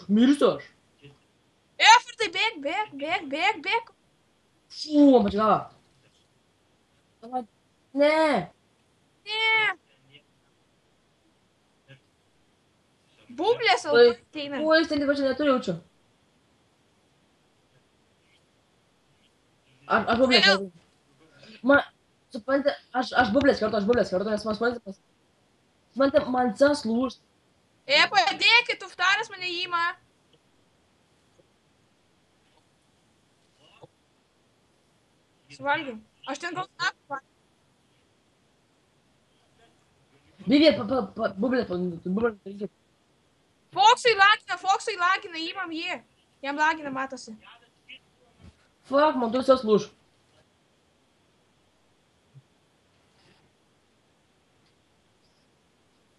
Mirsiu aš. Effortai, bėk. Fū, man čia galva. Davai. Ne. Ne. Bublės Oi, LP ateina. oi, jis ten tik čia neturi jaučiu. Aš bublės Vėl. kartu. Man, suprantate, aš bublės kartu, nes man suprantate, man tas lūžt. Padėkit, Uftaras mane įima. Suvalgiau. Aš ten gal snapą. Bėgė, bublės, bublės. Foksui lagina, įimam jį. Jam lagina, matosi. Fuck, man tu tas lūž.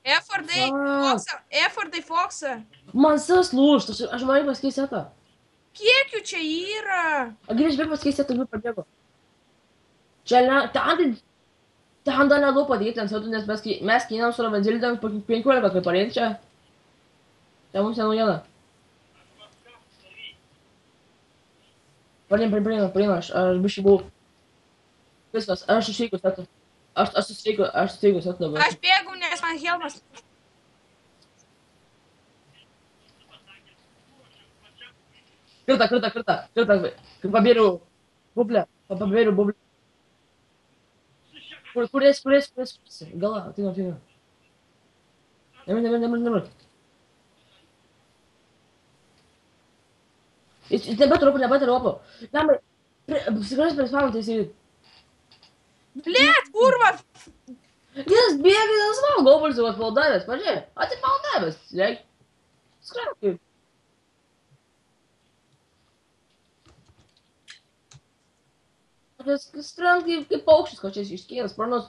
Effordai, Foksą. Man tas lūžt, aš man pasikeis setą. Kiek jų čia yra? Grįž vėl pasikeis setą, jau pabėgo. Čia ne, ten dar nedaug padaryti ant setų, nes mes keinam su Ravenzildėm 15 kaip parėti čia. Čia mums nenaujiena. Praeina, aš biškai buvau. Viskas, aš išveikus setą. Aš susveikus setą dabar. Aš bėgau, nes man helmas. Krita. Pabėriau bublę. Kur esi? Gala, ateina. Nemir. Jis nebeturiu. Lemai, apsigražęs per spamą, tai jisai... Blet, kurva. Jis bėga, jis savo gobalsiu atpaldavęs, pažiūrėk. Atipaldavęs, leik. Skrapkiai. Skrend kaip paukštis, ko čia iškėlęs sparnus.